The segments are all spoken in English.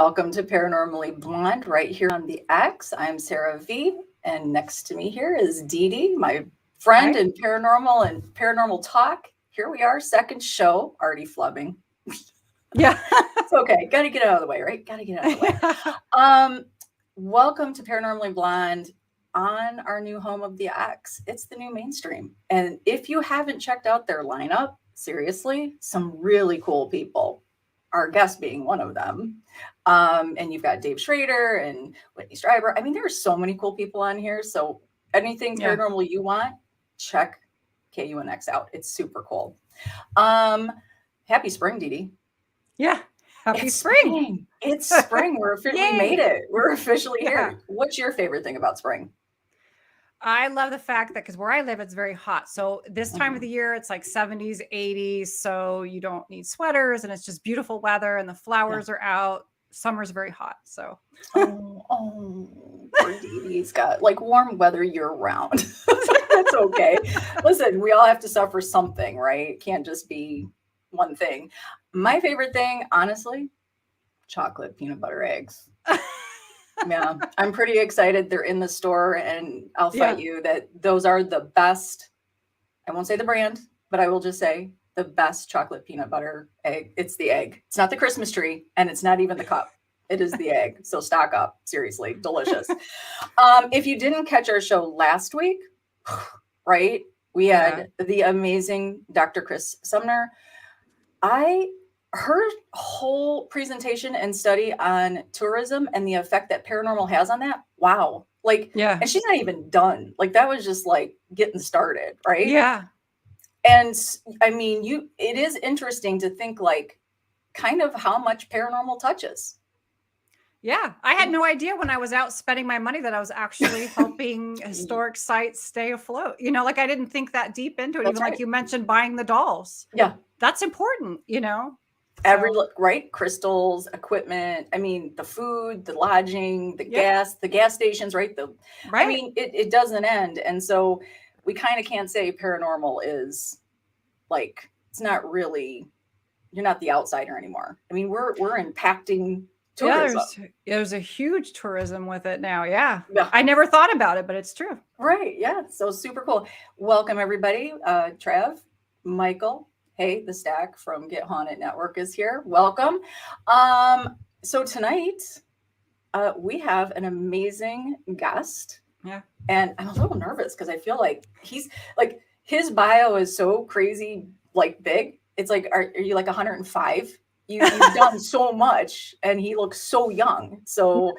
Welcome to Paranormally Blonde right here on the X. I'm Sarah V, and next to me here is Dee Dee, my friend Hi. in paranormal talk. Here we are, second show, already flubbing. Yeah. It's okay. Got to get out of the way, right? Got to get out of the way. Welcome to Paranormally Blonde on our new home of the X. It's the new mainstream. And if you haven't checked out their lineup, seriously, some really cool people. Our guest being one of them. And you've got Dave Schrader and Whitney Strieber. I mean, there are so many cool people on here. So anything Yeah. paranormal you want, check KUNX out. It's super cool. Happy spring, Dee Dee. Yeah. Happy It's spring. It's spring. We made Yay. it. We're officially Yeah. here. What's your favorite thing about spring? I love the fact that because where I live, it's very hot. So this time of the year, it's like 70s, 80s. So you don't need sweaters and it's just beautiful weather and the flowers are out. Summer's very hot. So poor Dee Dee's got like warm weather year round. That's okay. Listen, we all have to suffer something, right? It can't just be one thing. My favorite thing, honestly, chocolate peanut butter eggs. Yeah, I'm pretty excited. They're in the store, and I'll fight you that those are the best. I won't say the brand, but I will just say the best chocolate peanut butter egg. It's the egg. It's not the Christmas tree, and it's not even the cup. It is the egg. So stock up. Seriously, delicious. If you didn't catch our show last week, right? We had the amazing Dr. Chris Sumner. Her whole presentation and study on tourism and the effect that paranormal has on that. Wow. And she's not even done. Like that was just like getting started. Right. Yeah. And I mean, it is interesting to think like kind of how much paranormal touches. Yeah. I had no idea when I was out spending my money that I was actually helping historic sites stay afloat. Like I didn't think that deep into it. That's Even like you mentioned buying the dolls. Yeah. That's important, Right? Crystals, equipment. I mean, the food, the lodging, the gas stations, right? I mean, it doesn't end. And so we kind of can't say paranormal is like, it's not really, you're not the outsider anymore. I mean, we're impacting tourism. Yeah, there's a huge tourism with it now. Yeah. I never thought about it, but it's true. Right. Yeah. So super cool. Welcome everybody. Trev, Michael. Hey, the Stack from Get Haunted Network is here. Welcome. So tonight we have an amazing guest. Yeah. And I'm a little nervous because I feel like he's like his bio is so crazy, like big. It's like, are you like 105? You've done so much and he looks so young. So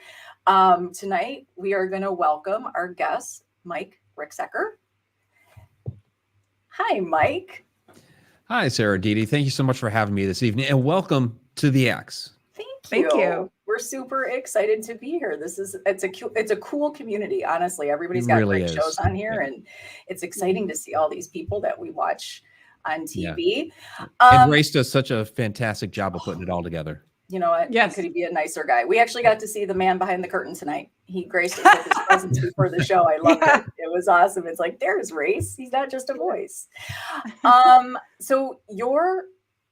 tonight we are going to welcome our guest, Mike Ricksecker. Hi, Mike. Hi, Sarah Dee Dee. Thank you so much for having me this evening, and welcome to the X. Thank you. We're super excited to be here. It's a cool community. Honestly, everybody's got great shows on here, and it's exciting to see all these people that we watch on TV. And Race does such a fantastic job of putting it all together. You know what? Yes. Could he be a nicer guy? We actually got to see the man behind the curtain tonight. He graced us with his presence before the show. I loved it. It was awesome. It's like, there's Race. He's not just a voice. So your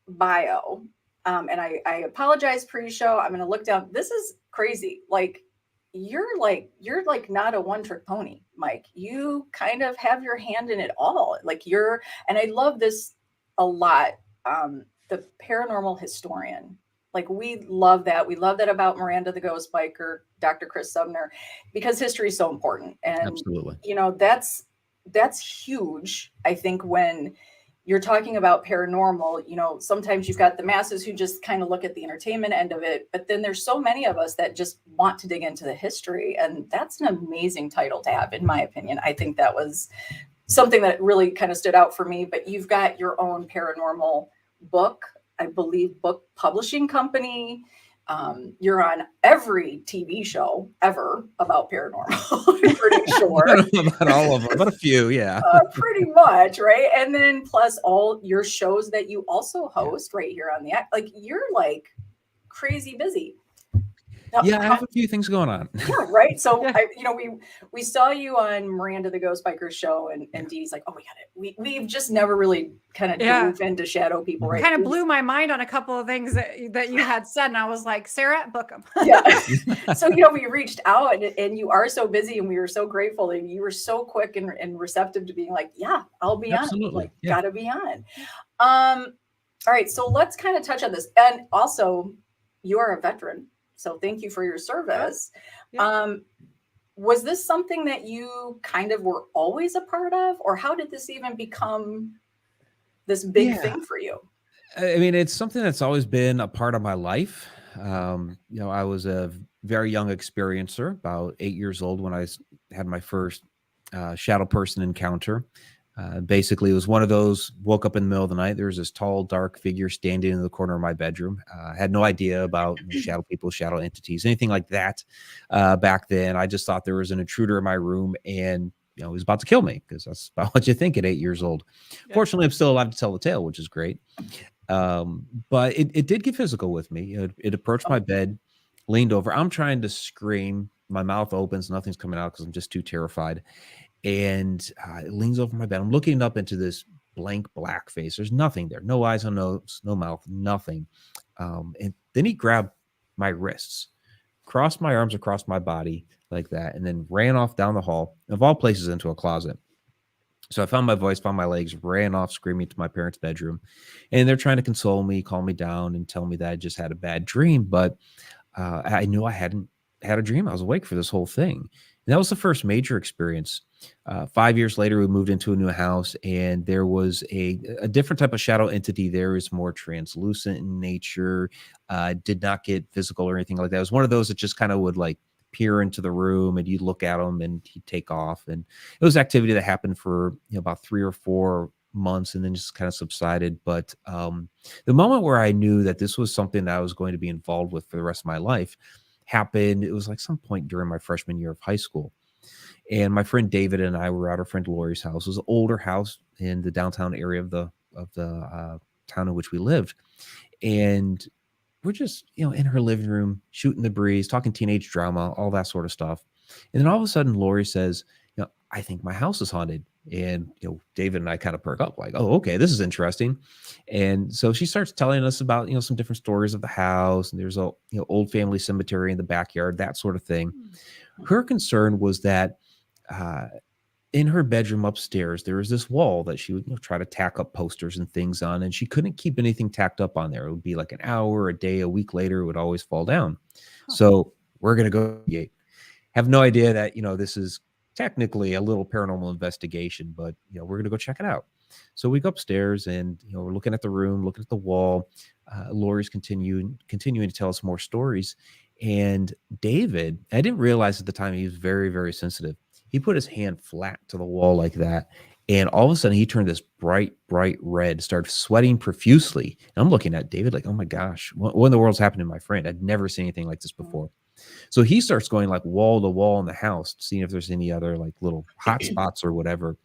bio, and I apologize pre-show. I'm going to look down. This is crazy. You're not a one-trick pony, Mike. You kind of have your hand in it all. And I love this a lot. The paranormal historian. Like we love that. We love that about Miranda the Ghost Biker, Dr. Chris Sumner, because history is so important. And absolutely, that's huge. I think when you're talking about paranormal, sometimes you've got the masses who just kind of look at the entertainment end of it, but then there's so many of us that just want to dig into the history. And that's an amazing title to have, in my opinion. I think that was something that really kind of stood out for me, but you've got your own paranormal book, I believe, book publishing company. You're on every TV show ever about paranormal, I'm pretty sure. Not all of them, but a few, yeah. Pretty much, right? And then plus all your shows that you also host right here on the, you're like crazy busy. Now, Yeah, I have a few things going on. yeah, right. So Yeah. we saw you on Miranda the Ghost Biker show, and Dee Dee's like, oh, we got it. We've just never really kind of Yeah. dove into shadow people, right? Kind of blew my mind on a couple of things that you had said, and I was like, Sarah, book them. Yeah. So we reached out, and you are so busy, and we were so grateful, and you were so quick and receptive to being like, yeah, I'll be on. Absolutely. Like, Yeah. gotta be on. All right, so let's kind of touch on this. And also, you are a veteran, so thank you for your service. Yeah. Was this something that you kind of were always a part of, or how did this even become this big Yeah. thing for you? I mean, it's something that's always been a part of my life. I was a very young experiencer, about 8 years old when I had my first shadow person encounter. Basically, it was one of those, woke up in the middle of the night. There was this tall, dark figure standing in the corner of my bedroom. I had no idea about shadow people, shadow entities, anything like that back then. I just thought there was an intruder in my room, and he was about to kill me, because that's about what you think at 8 years old. Yeah. Fortunately, I'm still alive to tell the tale, which is great. But it did get physical with me. It approached my bed, leaned over. I'm trying to scream. My mouth opens. Nothing's coming out because I'm just too terrified. And it leans over my bed. I'm looking up into this blank black face. There's nothing there. No eyes, no nose, no mouth, nothing. And then he grabbed my wrists, crossed my arms across my body like that, and then ran off down the hall, of all places, into a closet. So I found my voice, found my legs, ran off screaming to my parents' bedroom. And they're trying to console me, calm me down, and tell me that I just had a bad dream. But I knew I hadn't had a dream. I was awake for this whole thing. And that was the first major experience. 5 years later, we moved into a new house, and there was a different type of shadow entity there. Is more translucent in nature, did not get physical or anything like that. It was one of those that just kind of would like peer into the room, and you'd look at him and he'd take off. And it was activity that happened for about 3 or 4 months and then just kind of subsided. But the moment where I knew that this was something that I was going to be involved with for the rest of my life happened. It was like some point during my freshman year of high school. And my friend David and I were at our friend Lori's house. It was an older house in the downtown area of the town in which we lived. And we're just, in her living room, shooting the breeze, talking teenage drama, all that sort of stuff. And then all of a sudden, Lori says, I think my house is haunted. And, David and I kind of perk up like, oh, okay, this is interesting. And so she starts telling us about, some different stories of the house. And there's a, old family cemetery in the backyard, that sort of thing. Her concern was that in her bedroom upstairs, there was this wall that she would try to tack up posters and things on, and she couldn't keep anything tacked up on there. It would be like an hour, a day, a week later, it would always fall down. So we're going to go have no idea that, this is technically a little paranormal investigation, but, we're going to go check it out. So we go upstairs and, we're looking at the room, looking at the wall. Lori's continuing to tell us more stories. And David, I didn't realize at the time, he was very, very sensitive. He put his hand flat to the wall like that. And all of a sudden he turned this bright, bright red, started sweating profusely. And I'm looking at David like, oh my gosh, what in the world's happening to my friend? I'd never seen anything like this before. So he starts going like wall to wall in the house, seeing if there's any other like little hot spots or whatever.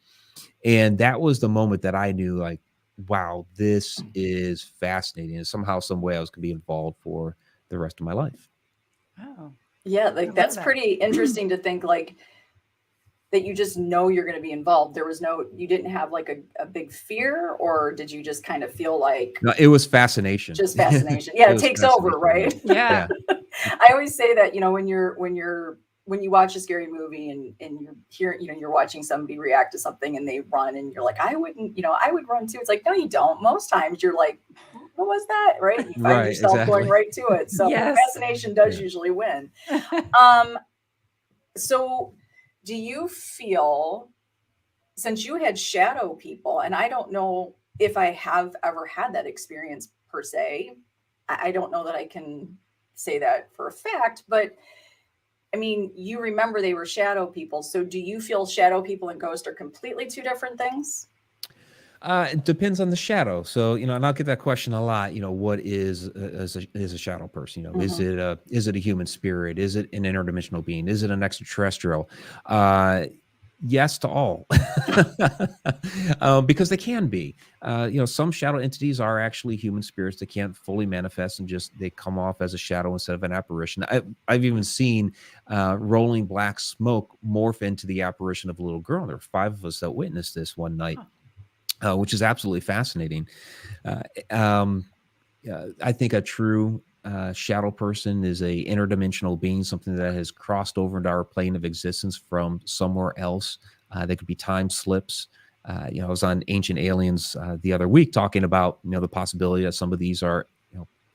And that was the moment that I knew like, wow, this is fascinating. And somehow, some way I was going to be involved for the rest of my life. Oh, yeah. Like that's pretty interesting to think like that you just know you're going to be involved. You didn't have like a big fear, or did you just kind of feel like? No, it was fasciation. Just fascination. Yeah. It takes over, right? Yeah. I always say that, when you watch a scary movie and you're hearing, you're watching somebody react to something and they run and you're like, I would run too. It's like, no, you don't. Most times you're like, what was that? Right. You find yourself going right to it. So Yes. fascination does usually win. So do you feel, since you had shadow people, and I don't know if I have ever had that experience per se, I don't know that I can say that for a fact, but I mean, you remember they were shadow people. So do you feel shadow people and ghosts are completely two different things? It depends on the shadow. So, and I'll get that question a lot. What is a shadow person? Is it a human spirit? Is it an interdimensional being? Is it an extraterrestrial? Yes to all. Because they can be. Some shadow entities are actually human spirits that can't fully manifest and just they come off as a shadow instead of an apparition. I've even seen rolling black smoke morph into the apparition of a little girl. There were 5 of us that witnessed this one night, which is absolutely fascinating. Uh, um, I think a true shadow person is a interdimensional being, something that has crossed over into our plane of existence from somewhere else. They could be time slips. I was on Ancient Aliens the other week talking about the possibility that some of these are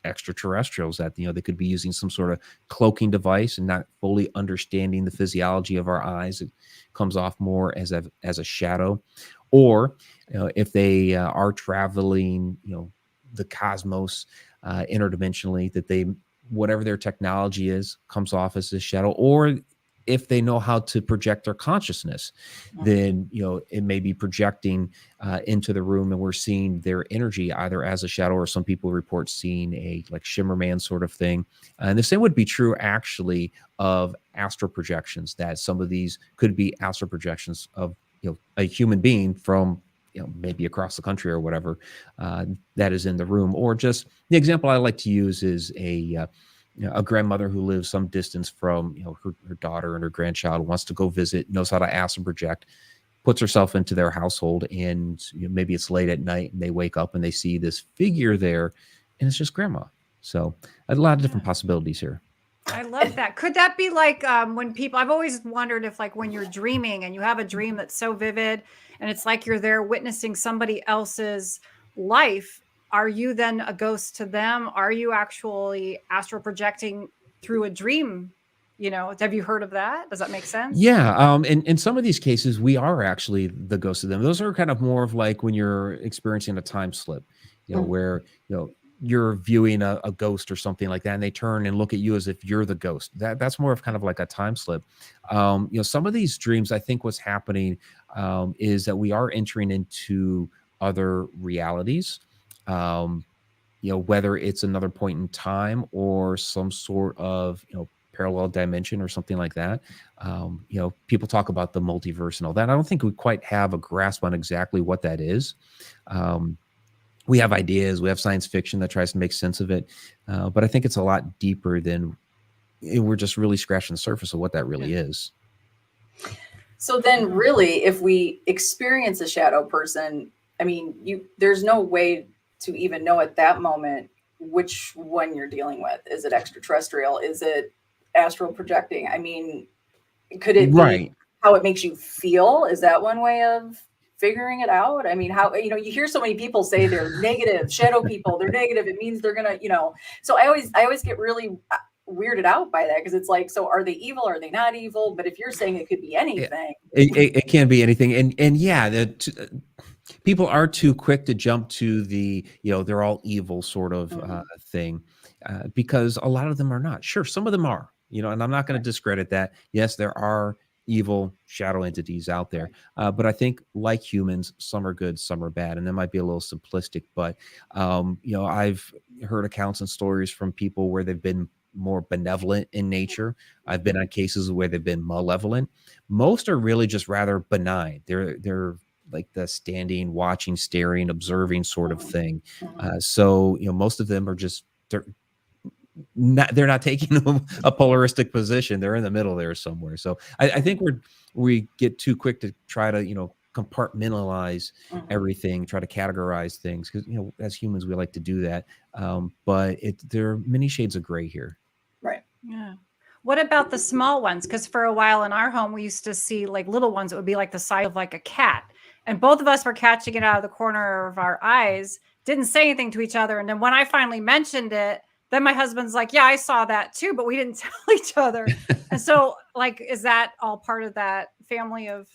extraterrestrials, that they could be using some sort of cloaking device and not fully understanding the physiology of our eyes. It comes off more as a shadow, or if they are traveling the cosmos interdimensionally, that they whatever their technology is comes off as a shadow. Or if they know how to project their consciousness, then it may be projecting into the room, and we're seeing their energy either as a shadow, or some people report seeing a like shimmer man sort of thing. And the same would be true actually of astral projections, that some of these could be astral projections of a human being from maybe across the country or whatever, that is in the room. Or just the example I like to use is a grandmother who lives some distance from her daughter, and her grandchild wants to go visit, knows how to astral project, puts herself into their household, and maybe it's late at night and they wake up and they see this figure there, and it's just grandma. So a lot of different possibilities here. I love that. Could that be like when people, I've always wondered if like when you're dreaming and you have a dream that's so vivid and it's like you're there witnessing somebody else's life, are you then a ghost to them? Are you actually astral projecting through a dream? Have you heard of that? Does that make sense? Yeah. In some of these cases, we are actually the ghost of them. Those are kind of more of like when you're experiencing a time slip, where, you're viewing a ghost or something like that, and they turn and look at you as if you're the ghost. That's more of kind of like a time slip. Some of these dreams, I think what's happening is that we are entering into other realities. Whether it's another point in time or some sort of, parallel dimension or something like that. People talk about the multiverse and all that. I don't think we quite have a grasp on exactly what that is. We have ideas, we have science fiction that tries to make sense of it. But I think it's a lot deeper than we're just really scratching the surface of what that really is. So then really, if we experience a shadow person, I mean, there's no way to even know at that moment which one you're dealing with. Is it extraterrestrial? Is it astral projecting? I mean, could it be how it makes you feel? Is that one way of figuring it out? I mean, how, you hear so many people say they're negative, shadow people, they're negative. It means they're going to, so I always get really weirded out by that, because it's like, so are they evil? Are they not evil? But if you're saying it could be anything, it can be anything. And yeah, people are too quick to jump to the, they're all evil sort of thing, because a lot of them are not. Sure, some of them are, and I'm not going to discredit that. Yes, there are evil shadow entities out there, but I think like humans, some are good, some are bad, and that might be a little simplistic. But I've heard accounts and stories from people where they've been more benevolent in nature. I've been on cases where they've been malevolent. Most are really just rather benign. They're like the standing, watching, staring, observing sort of thing. So most of them are just they're not taking a polaristic position. They're in the middle there somewhere. So I think we get too quick to try to compartmentalize everything, try to categorize things, because as humans we like to do that. But there are many shades of gray here. Right. Yeah. What about the small ones? Because for a while in our home we used to see like little ones that would be like the size of like a cat, and both of us were catching it out of the corner of our eyes, didn't say anything to each other. And then when I finally mentioned it, then my husband's like, yeah, I saw that too, but we didn't tell each other. And so like, is that all part of that family of,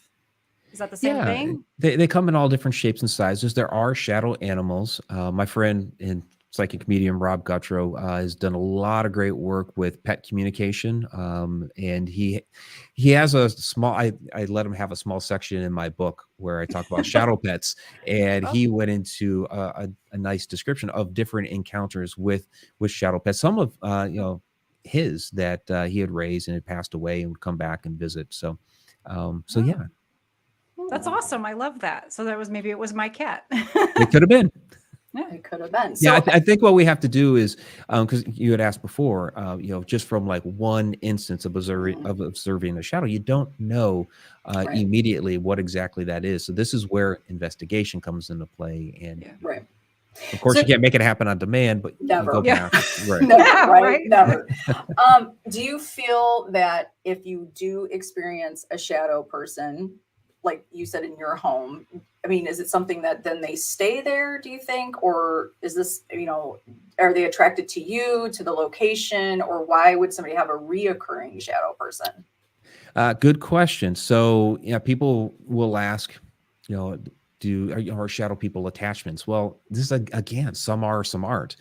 is that the same thing? They come in all different shapes and sizes. There are shadow animals. My friend and psychic medium Rob Guttrow has done a lot of great work with pet communication. And he has a small, I let him have a small section in my book where I talk about shadow pets. And he went into a nice description of different encounters with shadow pets. Some of, his that he had raised and had passed away and would come back and visit. So, yeah. That's awesome. I love that. So that was maybe it was my cat. It could have been. It could have been. Yeah, So I think what we have to do is, because you had asked before, just from like one instance of observing a shadow, you don't know Right. immediately what exactly that is. So this is where investigation comes into play, and Yeah. right. of course So- you can't make it happen on demand, but you Never. go Yeah. back. Right. Never, Yeah, right? right. Never. Do you feel that if you do experience a shadow person, like you said in your home, I mean, is it something that then they stay there, do you think? Or is this, are they attracted to you, to the location, or why would somebody have a reoccurring shadow person? Good question. So, yeah, people will ask, are shadow people attachments? Well, this is again, some are, some aren't.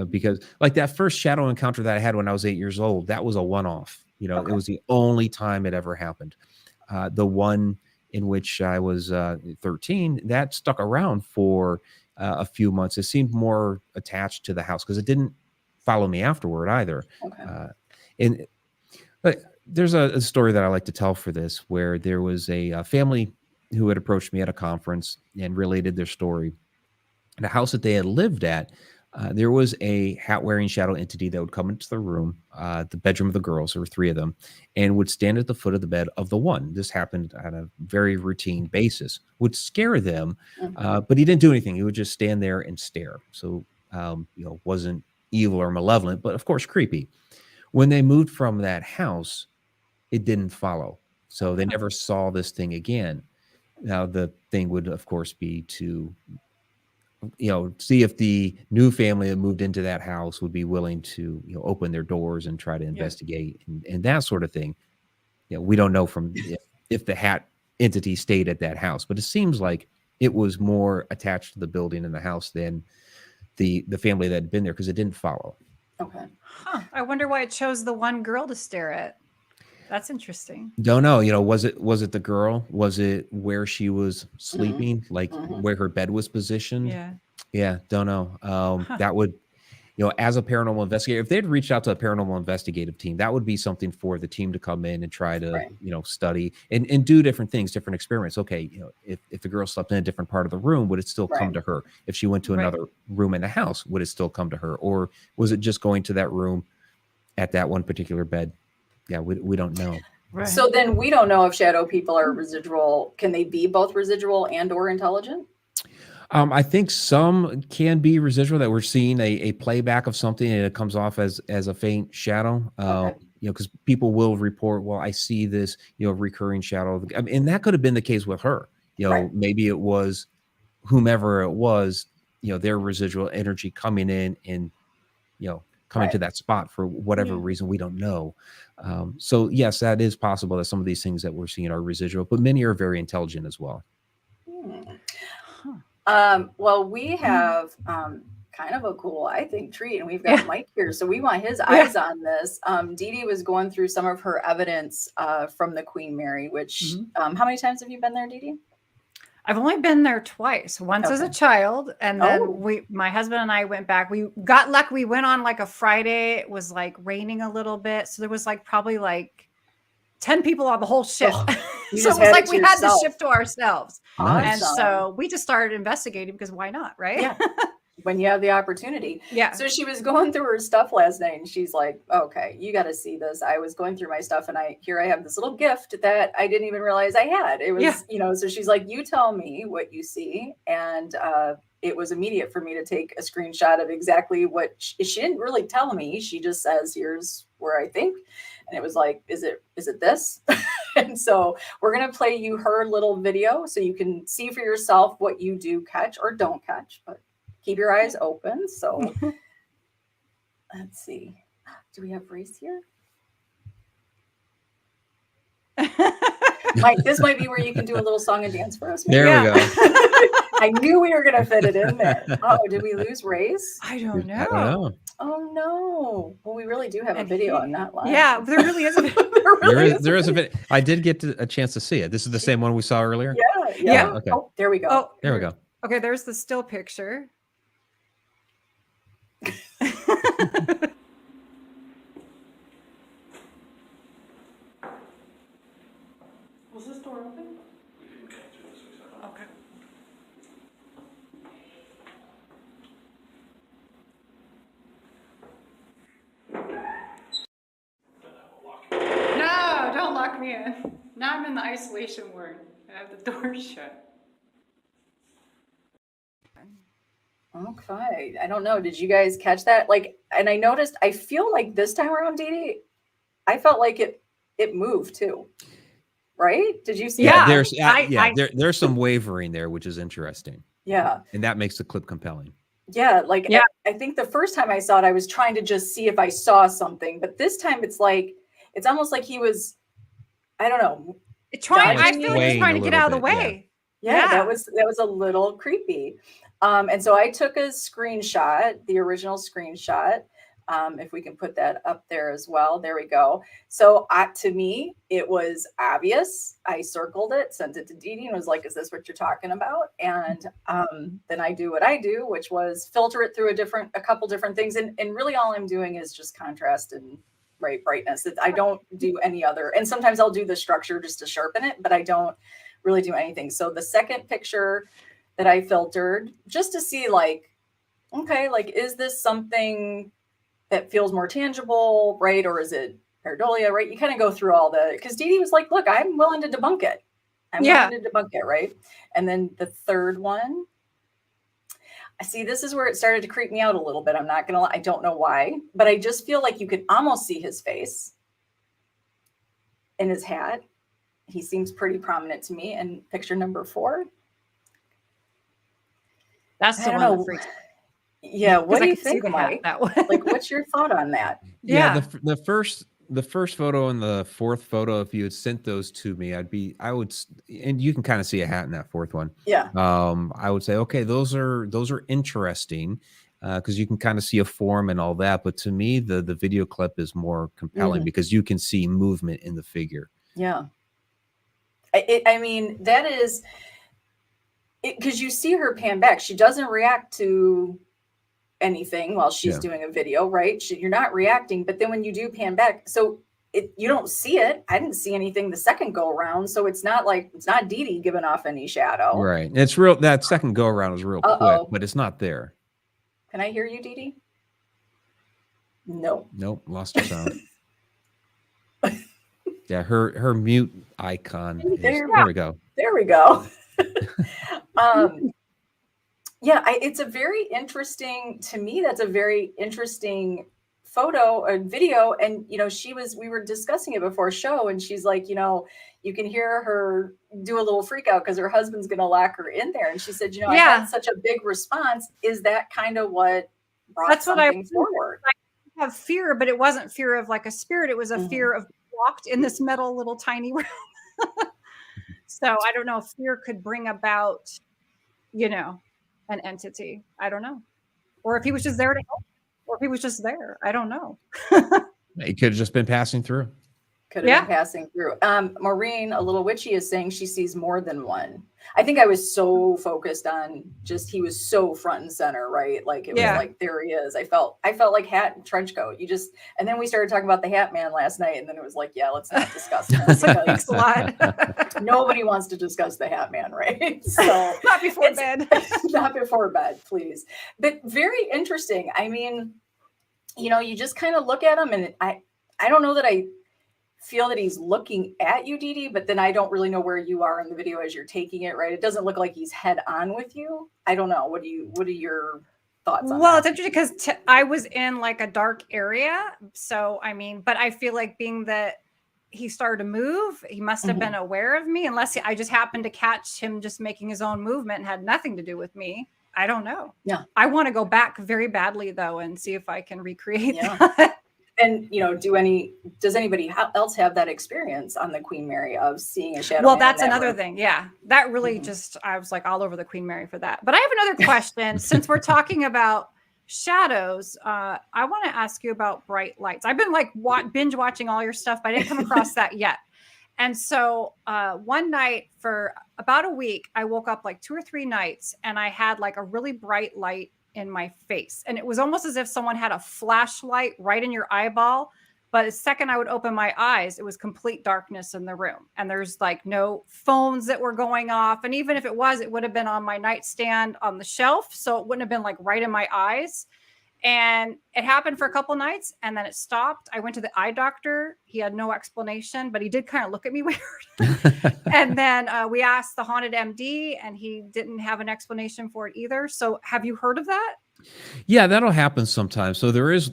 Because like that first shadow encounter that I had when I was 8 years old, that was a one-off. Okay. It was the only time it ever happened. The one in which I was 13, that stuck around for a few months. It seemed more attached to the house because it didn't follow me afterward either. Okay. And there's a story that I like to tell for this, where there was a family who had approached me at a conference and related their story. The house that they had lived at, there was a hat-wearing shadow entity that would come into the room, the bedroom of the girls. There were 3 of them, and would stand at the foot of the bed of the one. This happened on a very routine basis. Would scare them, but he didn't do anything. He would just stand there and stare. So, wasn't evil or malevolent, but of course creepy. When they moved from that house, it didn't follow. So they never saw this thing again. Now, the thing would, of course, be to see if the new family that moved into that house would be willing to, open their doors and try to investigate and that sort of thing. We don't know from if the hat entity stayed at that house, but it seems like it was more attached to the building and the house than the family that had been there, because it didn't follow. Okay. Huh. I wonder why it chose the one girl to stare at. That's interesting. Don't know. Was it the girl? Was it where she was sleeping, like where her bed was positioned? Yeah. Don't know. That would, as a paranormal investigator, if they'd reached out to a paranormal investigative team, that would be something for the team to come in and try to, Right. Study and do different things, different experiments. Okay, if the girl slept in a different part of the room, would it still come Right. to her? If she went to Right. another room in the house, would it still come to her? Or was it just going to that room at that one particular bed? Yeah, we don't know. Right. So then we don't know if shadow people are residual. Can they be both residual and or intelligent? I think some can be residual, that we're seeing a playback of something and it comes off as a faint shadow. Okay. Because people will report, well, I see this, recurring shadow. I mean, and that could have been the case with her. Right. Maybe it was whomever it was, their residual energy coming in and, coming to that spot for whatever reason we don't know. So yes, that is possible that some of these things that we're seeing are residual, but many are very intelligent as well. Well, we have kind of a cool, I think, treat, and we've got Mike here, so we want his eyes on this. Dee Dee was going through some of her evidence from the Queen Mary, which how many times have you been there, Dee Dee? I've only been there twice. Once as a child, and then my husband and I went back. We got lucky. We went on like a Friday. It was like raining a little bit, so there was like probably like 10 people on the whole ship. So it was like we had the ship to ourselves. Nice. And so we just started investigating because why not, right? Yeah. When you have the opportunity. Yeah. So she was going through her stuff last night and she's like, okay, you got to see this. I was going through my stuff and I have this little gift that I didn't even realize I had. It was, so she's like, you tell me what you see. And it was immediate for me to take a screenshot of exactly what she didn't really tell me. She just says, here's where I think. And it was like, is it this? And so we're going to play you her little video so you can see for yourself what you do catch or don't catch, but keep your eyes open. So let's see. Do we have Reese here? Mike, this might be where you can do a little song and dance for us. Maybe. There we go. I knew we were going to fit it in there. Oh, did we lose Race? I don't know. I don't know. Oh, no. Well, we really do have a video on that line. Yeah, there really is a there is a bit. I did get a chance to see it. This is the same one we saw earlier? Yeah. Okay. Oh, there we go. Oh, there we go. Okay, there's the still picture. Was this door open? me in. Now I'm in the isolation ward. I have the door shut. Okay. I don't know. Did you guys catch that? Like, and I noticed, I feel like this time around, Dee Dee, I felt like it moved too. Right? Did you see Yeah, that? There's some wavering there, which is interesting. Yeah. And that makes the clip compelling. Yeah. Like, Yeah. I think the first time I saw it, I was trying to just see if I saw something. But this time it's like, it's almost like he was, I don't know. I dodging feel like he's swaying trying a to get little out of the bit, yeah. way. Yeah, that was a little creepy. And so I took a screenshot, the original screenshot. If we can put that up there as well. There we go. So to me, it was obvious. I circled it, sent it to Dee Dee, and was like, is this what you're talking about? And then I do what I do, which was filter it through a couple different things. And really all I'm doing is just contrast and brightness. I don't do any other. And sometimes I'll do the structure just to sharpen it, but I don't really do anything. So the second picture that I filtered just to see like, okay, like, is this something that feels more tangible, right? Or is it pareidolia, right? You kind of go through all because Dee Dee was like, look, I'm willing to debunk it. Right? And then the third one, I see this is where it started to creep me out a little bit. I'm not going to lie. I don't know why, but I just feel like you could almost see his face in his hat. He seems pretty prominent to me. And picture number 4. That's the one that freaks me. Yeah, what do you think, Mike? Like, what's your thought on that? Yeah, the first photo and the fourth photo, if you had sent those to me, I would, and you can kind of see a hat in that fourth one. Yeah. I would say, okay, those are interesting because you can kind of see a form and all that. But to me, the video clip is more compelling because you can see movement in the figure. Yeah. I mean, that is because you see her pan back. She doesn't react to anything while she's doing a video, right? You're not reacting, but then when you do pan back, so you don't see it. I didn't see anything the second go around, so it's not Dee Dee giving off any shadow. Right. It's real. That second go around is real quick, but it's not there. Can I hear you, Dee Dee? No. Nope. Lost the sound. Yeah, her mute icon. There we go. There we go. Yeah, it's a very interesting, to me, that's a very interesting photo or video. And, we were discussing it before show, and she's like, you can hear her do a little freak out because her husband's going to lock her in there. And she said, I had such a big response. Is that kind of what brought something forward? I have fear, but it wasn't fear of like a spirit. It was a fear of locked in this metal little tiny room. So I don't know if fear could bring about, an entity. I don't know. Or if he was just there to help, or if he was just there. I don't know. He could have just been passing through. Could have been passing through. Maureen, a little witchy, is saying she sees more than one. I think I was so focused on just he was so front and center, right? Like it was like, there he is. I felt like hat and trench coat. And then we started talking about the Hat Man last night, and then it was like, yeah, let's not discuss him. Thanks a lot. Nobody wants to discuss the Hat Man, right? So not before bed. Not before bed, please. But very interesting. I mean, you just kind of look at him, and I don't know that I feel that he's looking at you, Dee Dee, but then I don't really know where you are in the video as you're taking it, right? It doesn't look like he's head on with you. I don't know. What are your thoughts on that? It's interesting because I was in like a dark area. So, I mean, but I feel like being that he started to move, he must have been aware of me, unless I just happened to catch him just making his own movement and had nothing to do with me. I don't know. Yeah. I want to go back very badly though and see if I can recreate that. And does anybody else have that experience on the Queen Mary of seeing a shadow? Well, that's another thing. Yeah, that really I was like all over the Queen Mary for that. But I have another question. Since we're talking about shadows, I want to ask you about bright lights. I've been like binge watching all your stuff, but I didn't come across that yet. And so one night for about a week, I woke up like 2 or 3 nights and I had like a really bright light in my face. And it was almost as if someone had a flashlight right in your eyeball. But the second I would open my eyes, it was complete darkness in the room. And there's like no phones that were going off. And even if it would have been on my nightstand on the shelf. So it wouldn't have been like right in my eyes. And it happened for a couple nights and then it stopped. I went to the eye doctor. He had no explanation, but he did kind of look at me weird. And then we asked the haunted MD and he didn't have an explanation for it either. So have you heard of that? Yeah, that'll happen sometimes. So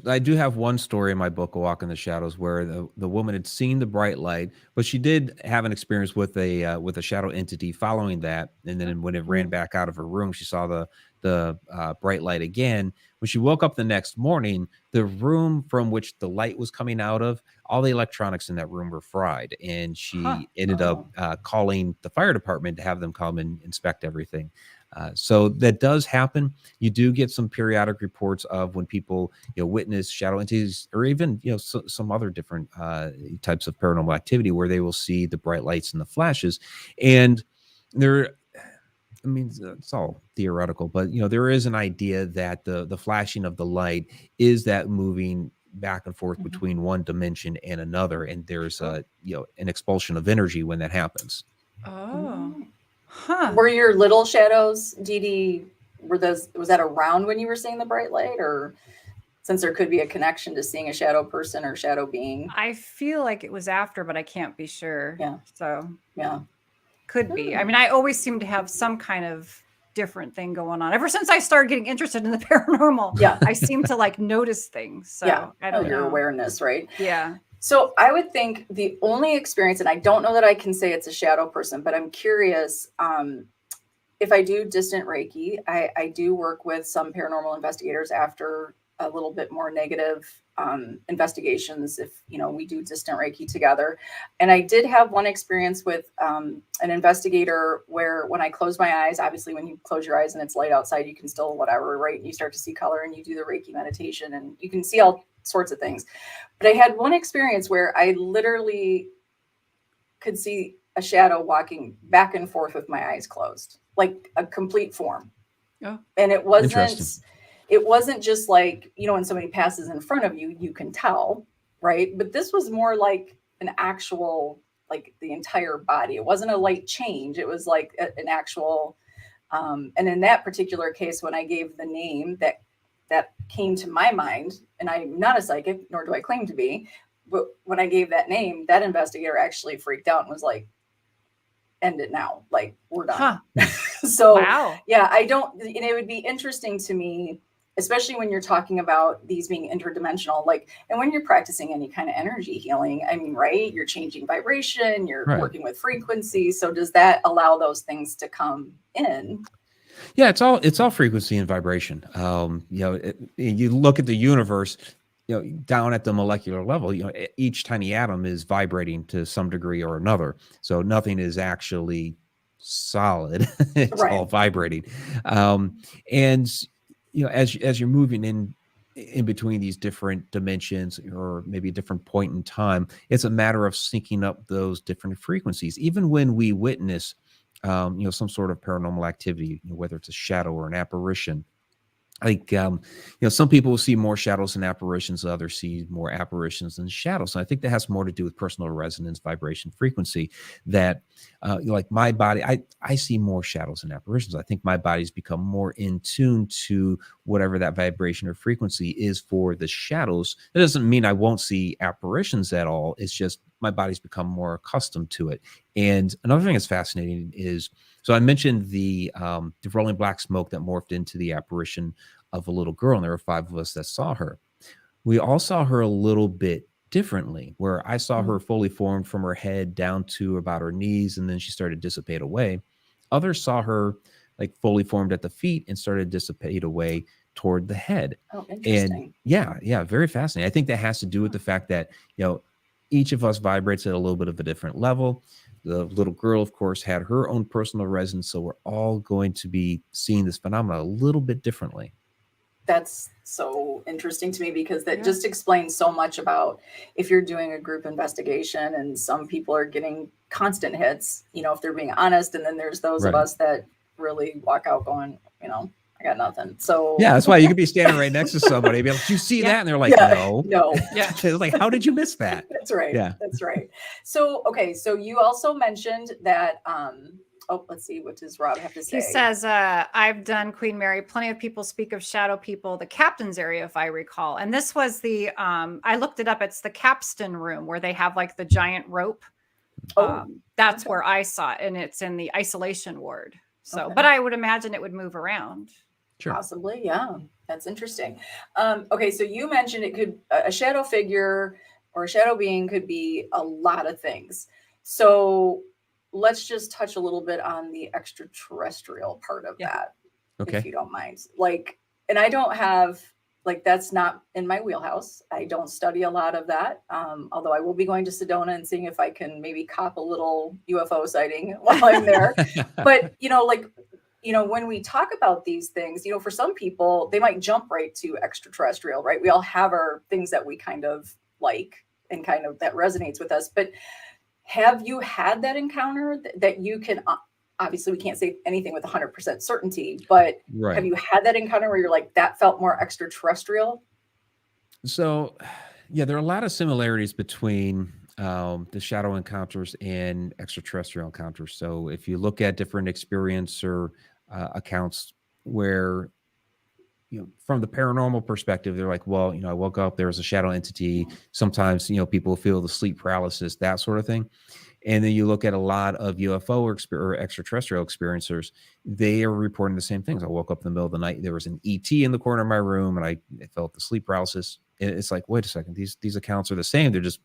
I do have one story in my book, A Walk in the Shadows, where the woman had seen the bright light, but she did have an experience with a shadow entity following that. And then when it ran back out of her room, she saw the bright light again. When she woke up the next morning, the room from which the light was coming out of, all the electronics in that room were fried. And she ended up calling the fire department to have them come and inspect everything. So that does happen. You do get some periodic reports of when people, witness shadow entities, or even, some other different types of paranormal activity where they will see the bright lights and the flashes. And it's all theoretical, but there is an idea that the flashing of the light is that moving back and forth between one dimension and another, and there's an expulsion of energy when that happens. Were your little shadows, Dee Dee, was that around when you were seeing the bright light, or since there could be a connection to seeing a shadow person or shadow being? I feel like it was after, but I can't be sure. Yeah. So yeah, could be. I mean, I always seem to have some kind of different thing going on. Ever since I started getting interested in the paranormal, I seem to notice things. So I don't know. Your awareness, right? Yeah. So I would think the only experience, and I don't know that I can say it's a shadow person, but I'm curious, if I do distant Reiki, I do work with some paranormal investigators after a little bit more negative investigations, if, we do distant Reiki together. And I did have one experience with an investigator where when I close my eyes, obviously when you close your eyes and it's light outside, you can still whatever, right? And you start to see color and you do the Reiki meditation and you can see all sorts of things. But I had one experience where I literally could see a shadow walking back and forth with my eyes closed, like a complete form. Oh. And it wasn't just like, when somebody passes in front of you, you can tell, right? But this was more like an actual, like the entire body. It wasn't a light change. It was like an actual, and in that particular case, when I gave the name that came to my mind, and I'm not a psychic, nor do I claim to be, but when I gave that name, that investigator actually freaked out and was like, end it now. Like, we're done. So, yeah, and it would be interesting to me, especially when you're talking about these being interdimensional, and when you're practicing any kind of energy healing, I mean, right, you're changing vibration, you're working with frequency. So does that allow those things to come in? Yeah, it's all frequency and vibration. You look at the universe, down at the molecular level, each tiny atom is vibrating to some degree or another. So nothing is actually solid. It's all vibrating. And as you're moving in between these different dimensions, or maybe a different point in time, it's a matter of syncing up those different frequencies. Even when we witness some sort of paranormal activity, whether it's a shadow or an apparition, some people will see more shadows and apparitions, others see more apparitions than shadows. And I think that has more to do with personal resonance, vibration, frequency, that like my body, I see more shadows and apparitions. I think my body's become more in tune to whatever that vibration or frequency is for the shadows. That doesn't mean I won't see apparitions at all. It's just my body's become more accustomed to it. And another thing that's fascinating is, so I mentioned the rolling black smoke that morphed into the apparition of a little girl, and there were 5 of us that saw her. We all saw her a little bit differently, where I saw her fully formed from her head down to about her knees, and then she started to dissipate away. Others saw her like fully formed at the feet and started to dissipate away toward the head. Oh, interesting. And yeah, very fascinating. I think that has to do with the fact that, each of us vibrates at a little bit of a different level. The little girl, of course, had her own personal resonance, so we're all going to be seeing this phenomenon a little bit differently. That's so interesting to me, because that just explains so much about if you're doing a group investigation and some people are getting constant hits, if they're being honest, and then there's those of us that really walk out going, I got nothing. So yeah, that's why you could be standing right next to somebody and be like, "Did you see that?" And they're like, "No." Yeah. It's like, how did you miss that? That's right. Yeah. That's right. So, okay. So you also mentioned that, Oh, let's see. What does Rob have to say? He says, I've done Queen Mary. Plenty of people speak of shadow people, the captain's area, if I recall. And this was the, I looked it up. It's the capstan room where they have like the giant rope. That's where I saw it. And it's in the isolation ward. So, but I would imagine it would move around. Sure. Possibly. Yeah. That's interesting. Okay. So you mentioned it could, a shadow figure or a shadow being could be a lot of things. So let's just touch a little bit on the extraterrestrial part of that. Okay. If you don't mind. Like, and I don't have, like, that's not in my wheelhouse. I don't study a lot of that. Although I will be going to Sedona and seeing if I can maybe cop a little UFO sighting while I'm there. But, when we talk about these things, for some people, they might jump right to extraterrestrial, right? We all have our things that we kind of like and kind of that resonates with us. But have you had that encounter that you can, obviously we can't say anything with 100% certainty, but have you had that encounter where you're like, that felt more extraterrestrial? So, yeah, there are a lot of similarities between the shadow encounters and extraterrestrial encounters. So if you look at different experiencer accounts where, from the paranormal perspective, they're like, well, I woke up, there was a shadow entity. Sometimes, people feel the sleep paralysis, that sort of thing. And then you look at a lot of UFO or extraterrestrial experiencers, they are reporting the same things. I woke up in the middle of the night, there was an ET in the corner of my room, and I felt the sleep paralysis. It's like, wait a second, these accounts are the same. They're just,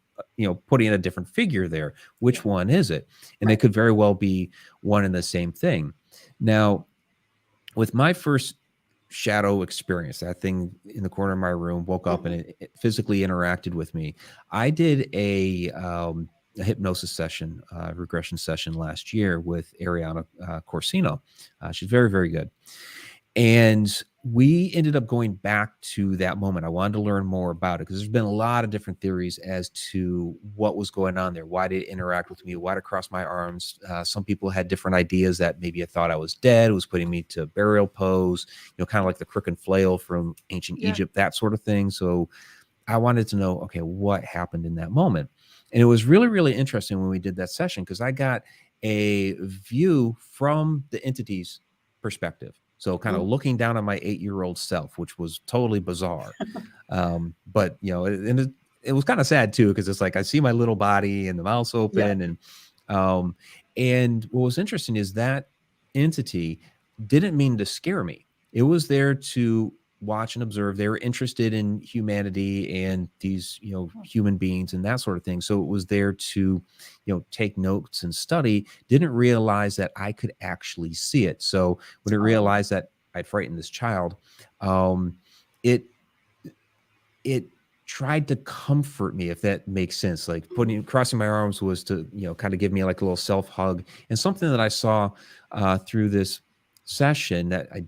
putting in a different figure there. Which one is it? And they could very well be one and the same thing. Now, with my first shadow experience, that thing in the corner of my room, woke up and it physically interacted with me. I did a hypnosis session, regression session last year with Ariana Corsino. She's very, very good. And we ended up going back to that moment. I wanted to learn more about it because there's been a lot of different theories as to what was going on there. Why did it interact with me? Why did it cross my arms? Some people had different ideas that maybe I thought I was dead. It was putting me to burial pose, kind of like the crook and flail from ancient Egypt, that sort of thing. So I wanted to know, okay, what happened in that moment? And it was really, really interesting when we did that session because I got a view from the entity's perspective. So kind of looking down on my 8-year-old self, which was totally bizarre. But, it was kind of sad too, because it's like I see my little body and the mouth's open. And what was interesting is that entity didn't mean to scare me. It was there to watch and observe. They were interested in humanity and these, human beings and that sort of thing. So it was there to, take notes and study. Didn't realize that I could actually see it. So when it realized that I'd frightened this child, it tried to comfort me, if that makes sense. Like crossing my arms was to, kind of give me like a little self hug. And something that I saw through this session that I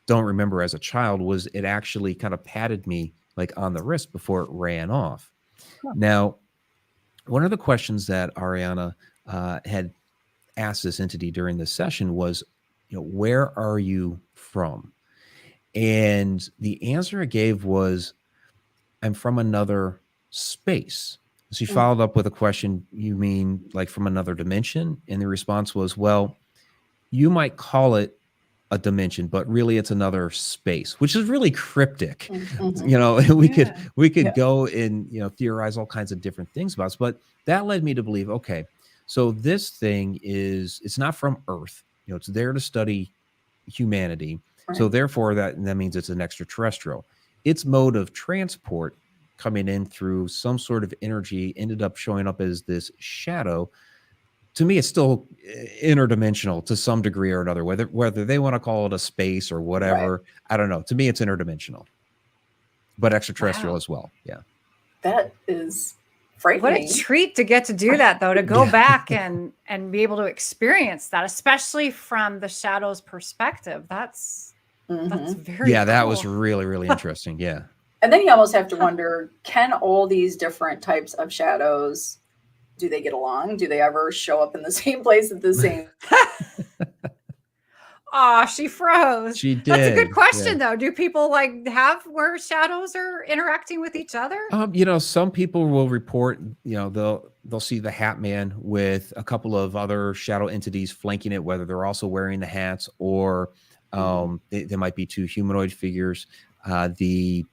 don't remember as a child was it actually kind of patted me like on the wrist before it ran off. Now, one of the questions that Ariana had asked this entity during this session was, where are you from? And the answer it gave was, I'm from another space. She followed up with a question, you mean like from another dimension? And the response was, well, you might call it a dimension, but really it's another space, which is really cryptic. We could go and theorize all kinds of different things about it, but that led me to believe, okay, so this thing it's not from Earth, it's there to study humanity. Right. So therefore that means it's an extraterrestrial. Its mode of transport coming in through some sort of energy ended up showing up as this shadow. To me, it's still interdimensional to some degree or another, whether they want to call it a space or whatever. Right. I don't know. To me, it's interdimensional, but extraterrestrial as well. Yeah. That is frightening. What a treat to get to do that, though, to go back and be able to experience that, especially from the shadow's perspective. That's very cool. That was really, really interesting. Yeah. And then you almost have to wonder, can all these different types of shadows, do they get along? Do they ever show up in the same place at the same? Oh, she froze. She That's a good did. question, though. Do people like have where shadows are interacting with each other? Some people will report, they'll see the Hat Man with a couple of other shadow entities flanking it, whether they're also wearing the hats or there might be two humanoid figures. The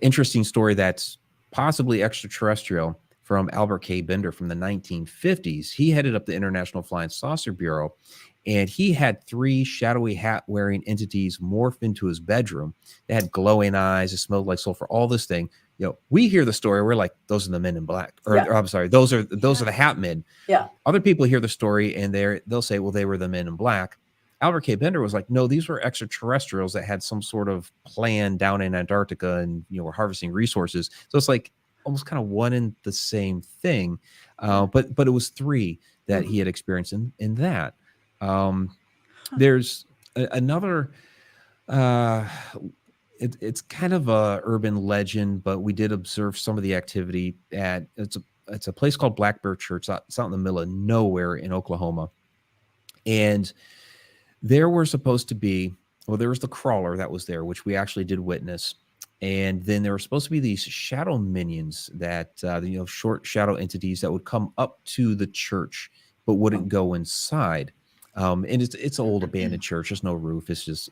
interesting story that's possibly extraterrestrial from Albert K. Bender from the 1950s. He headed up the International Flying Saucer Bureau, and he had 3 shadowy hat-wearing entities morph into his bedroom. They had glowing eyes. It smelled like sulfur. All this thing. We hear the story. We're like, those are the Men in Black. Or I'm sorry, those are the Hat Men. Yeah. Other people hear the story and they'll say, well, they were the Men in Black. Albert K. Bender was like, no, these were extraterrestrials that had some sort of plan down in Antarctica and were harvesting resources. So it's like almost kind of one and the same thing. But it was 3 that he had experienced in that. There's another it's kind of a urban legend, but we did observe some of the activity at it's a place called Black Bear Church. It's out in the middle of nowhere in Oklahoma. And there were supposed to be, there was the crawler that was there, which we actually did witness. And then there were supposed to be these shadow minions that, short shadow entities that would come up to the church, but wouldn't go inside. And it's an old abandoned church. There's no roof. It's just,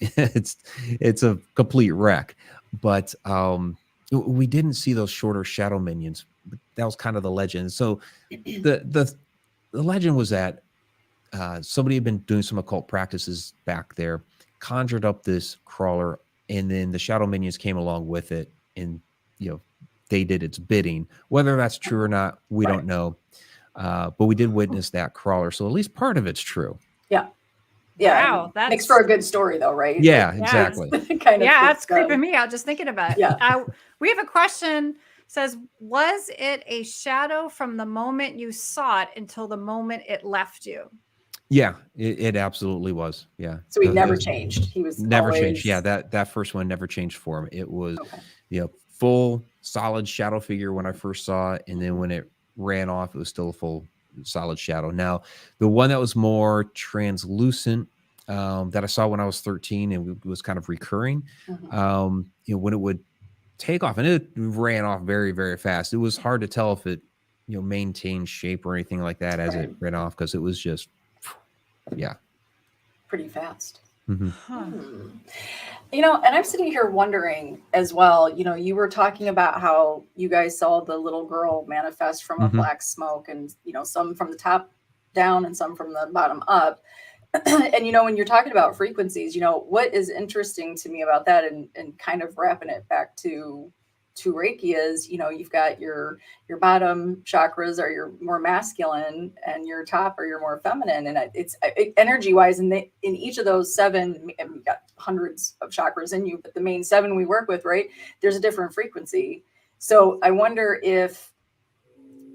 it's a complete wreck. But we didn't see those shorter shadow minions. That was kind of the legend. So the legend was that somebody had been doing some occult practices back there, conjured up this crawler, and then the shadow minions came along with it, and they did its bidding. Whether that's true or not, we don't know. But we did witness that crawler, so at least part of it's true. Yeah. Wow, that makes for a good story, though, right? Yeah, exactly. That's creeping me out just thinking about it. Yeah. We have a question. Says, was it a shadow from the moment you saw it until the moment it left you? Yeah, it absolutely was. Yeah. So he never changed. He was never always... changed. Yeah, that first one never changed for him. It was full solid shadow figure when I first saw it, and then when it ran off, it was still a full solid shadow. Now, the one that was more translucent that I saw when I was 13 and was kind of recurring, when it would take off, and it ran off very, very fast. It was hard to tell if it, maintained shape or anything like that as it ran off, because it was just, pretty fast. Mm-hmm. And I'm sitting here wondering as well, you were talking about how you guys saw the little girl manifest from a black smoke, and, some from the top down and some from the bottom up. And, when you're talking about frequencies, what is interesting to me about that, and kind of wrapping it back to Reiki is, you've got your bottom chakras are your more masculine, and your top are your more feminine. And it's energy wise. And in each of those 7, and we've got hundreds of chakras in you, but the main 7 we work with, right, there's a different frequency. So I wonder if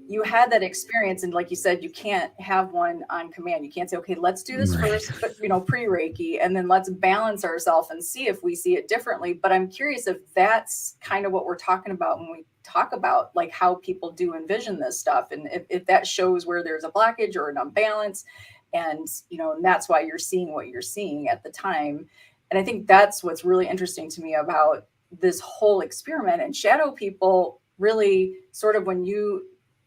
you had that experience, and like you said, you can't have one on command. You can't say, okay, let's do this first, but pre-Reiki, and then let's balance ourselves and see if we see it differently. But I'm curious if that's kind of what we're talking about when we talk about like how people do envision this stuff, and if that shows where there's a blockage or an imbalance, and and that's why you're seeing what you're seeing at the time. And I think that's what's really interesting to me about this whole experiment. And shadow people really sort of, when you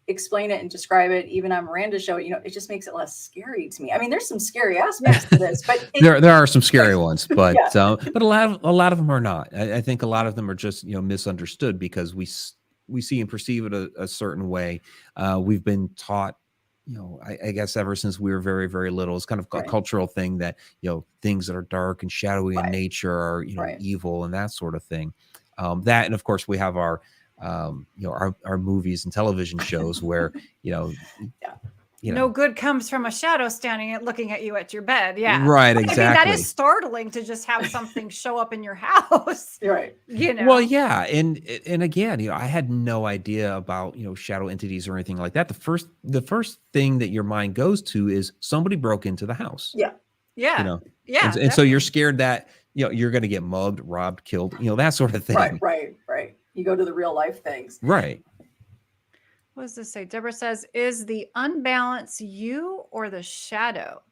explain it and describe it, even on Miranda's show, it just makes it less scary to me. I mean, there's some scary aspects to this, but there are some scary ones, but but a lot of them are not. I think a lot of them are just misunderstood, because we see and perceive it a certain way. We've been taught, I guess ever since we were very, very little, it's kind of a cultural thing that things that are dark and shadowy in nature are evil and that sort of thing. That, and of course we have our our movies and television shows where no good comes from a shadow standing and looking at you at your bed. Right, exactly. I mean, that is startling to just have something show up in your house. Right. Well, yeah, and again, I had no idea about shadow entities or anything like that. The first thing that your mind goes to is somebody broke into the house. And so you're scared that you're going to get mugged, robbed, killed, that sort of thing. Right. You go to the real life things. Right. What does this say? Deborah says, is the unbalance you or the shadow?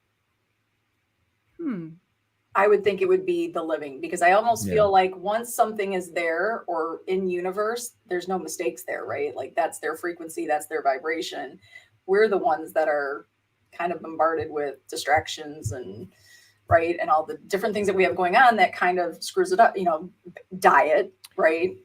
I would think it would be the living, because I almost Yeah. feel like once something is there or in universe, there's no mistakes there, right? Like that's their frequency, that's their vibration. We're the ones that are kind of bombarded with distractions and right and all the different things that we have going on that kind of screws it up, diet, right?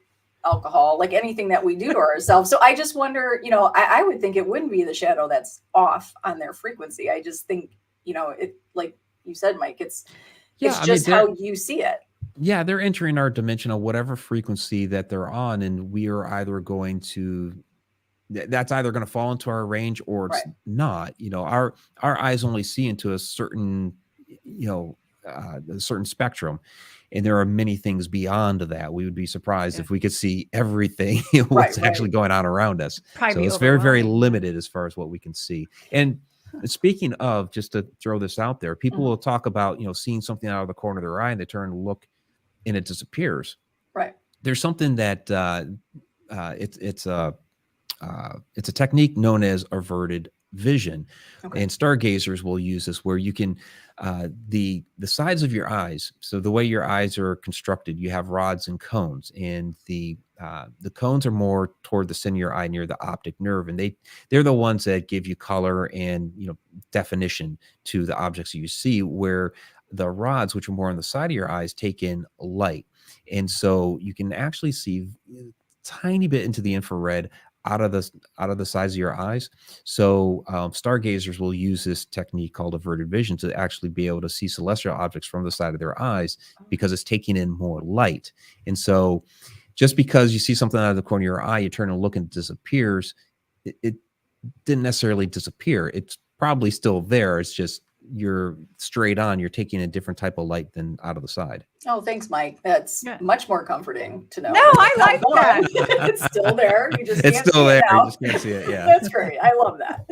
Alcohol, like anything that we do to ourselves. So I just wonder, I would think it wouldn't be the shadow that's off on their frequency. I just think, it, like you said, Mike, it's just how you see it. Yeah, they're entering our dimension of whatever frequency that they're on, and we are either going to that's either going to fall into our range or it's not. Our eyes only see into a certain a certain spectrum, and there are many things beyond that. We would be surprised if we could see everything what's actually going on around us. So it's very, very limited as far as what we can see. And speaking of, just to throw this out there, people will talk about seeing something out of the corner of their eye, and they turn and look and it disappears. Right. There's something that it's a technique known as averted vision. Okay. And stargazers will use this, where you can the sides of your eyes. So the way your eyes are constructed, you have rods and cones, and the cones are more toward the center of your eye near the optic nerve, and they're the ones that give you color and definition to the objects you see, where the rods, which are more on the side of your eyes, take in light. And so you can actually see a tiny bit into the infrared out of the sides of your eyes. So stargazers will use this technique called averted vision to actually be able to see celestial objects from the side of their eyes, because it's taking in more light. And so just because you see something out of the corner of your eye, you turn and look and it disappears, it didn't necessarily disappear. It's probably still there. It's just you're straight on, you're taking a different type of light than out of the side. Oh, thanks, Mike. That's much more comforting to know. No, I like that. It's still there. You just it's can't still see there. It now. You just can't see it. Yeah. That's great. I love that.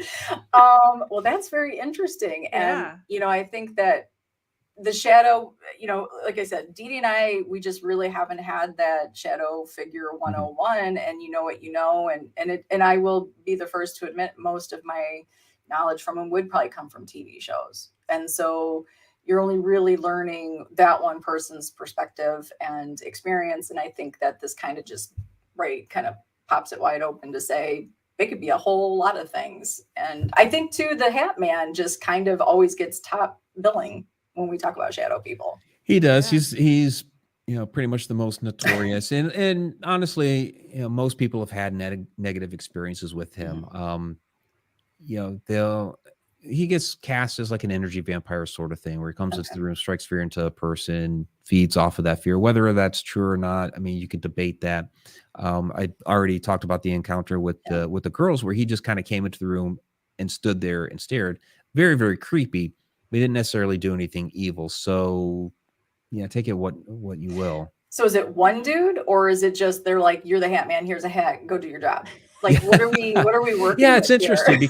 Well, that's very interesting. And, I think that the shadow, like I said, Dee Dee and I, we just really haven't had that shadow figure 101, and you know what you know, and I will be the first to admit most of my knowledge from him would probably come from TV shows. And so you're only really learning that one person's perspective and experience. And I think that this kind of just kind of pops it wide open to say it could be a whole lot of things. And I think too, the Hat Man just kind of always gets top billing when we talk about shadow people. He does. Yeah. He's pretty much the most notorious. and honestly, most people have had negative experiences with him. He gets cast as like an energy vampire sort of thing, where he comes into the room, strikes fear into a person, feeds off of that fear. Whether that's true or not, I mean, you could debate that. I already talked about the encounter with the girls, where he just kind of came into the room and stood there and stared. Very, very creepy. We didn't necessarily do anything evil. So take it what you will. So is it one dude, or is it just they're like, you're the Hat Man, here's a hat, go do your job? Like, what are we working? Yeah, it's interesting here?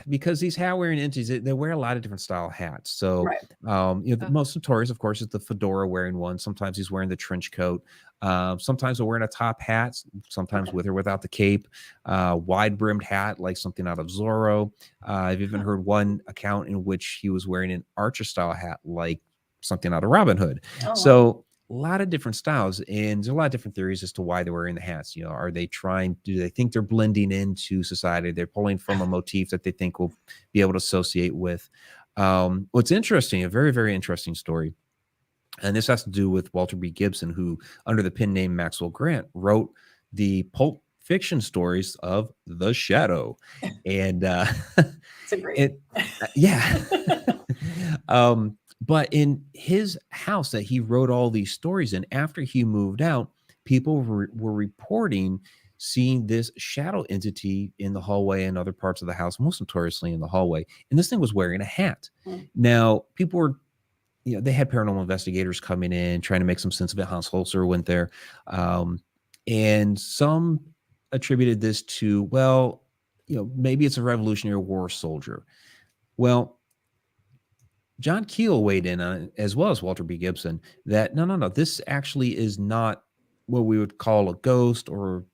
because these hat wearing entities, they wear a lot of different style hats. So the most notorious, of course, is the fedora wearing one. Sometimes he's wearing the trench coat. Sometimes they're wearing a top hat, sometimes with or without the cape, wide brimmed hat, like something out of Zorro. I've even heard one account in which he was wearing an Archer style hat, like something out of Robin Hood. So a lot of different styles, and there's a lot of different theories as to why they're wearing the hats. Do they think they're blending into society? They're pulling from a motif that they think will be able to associate with. What's interesting, a very, very interesting story, and this has to do with Walter B. Gibson, who, under the pen name Maxwell Grant, wrote the Pulp Fiction stories of The Shadow. And it's a great but in his house that he wrote all these stories in, after he moved out, people were reporting seeing this shadow entity in the hallway and other parts of the house, most notoriously in the hallway. And this thing was wearing a hat. Now, people were, they had paranormal investigators coming in, trying to make some sense of it. Hans Holzer went there. And some attributed this to, well, maybe it's a Revolutionary War soldier. Well, John Keel weighed in on it, as well as Walter B. Gibson, that no, this actually is not what we would call a ghost or,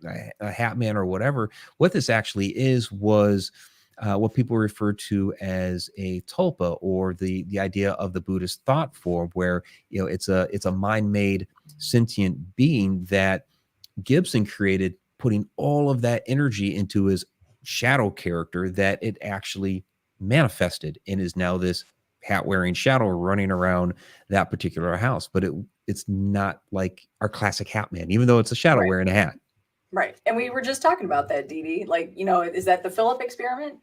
a hat man or whatever. What this actually was what people refer to as a tulpa, or the idea of the Buddhist thought form, where it's a mind-made sentient being that Gibson created, putting all of that energy into his shadow character, that it actually manifested and is now this hat wearing shadow running around that particular house. But it's not like our classic hat man, even though it's a shadow Right. wearing a hat. Right. And we were just talking about that, Dee Dee. Like, is that the Philip experiment,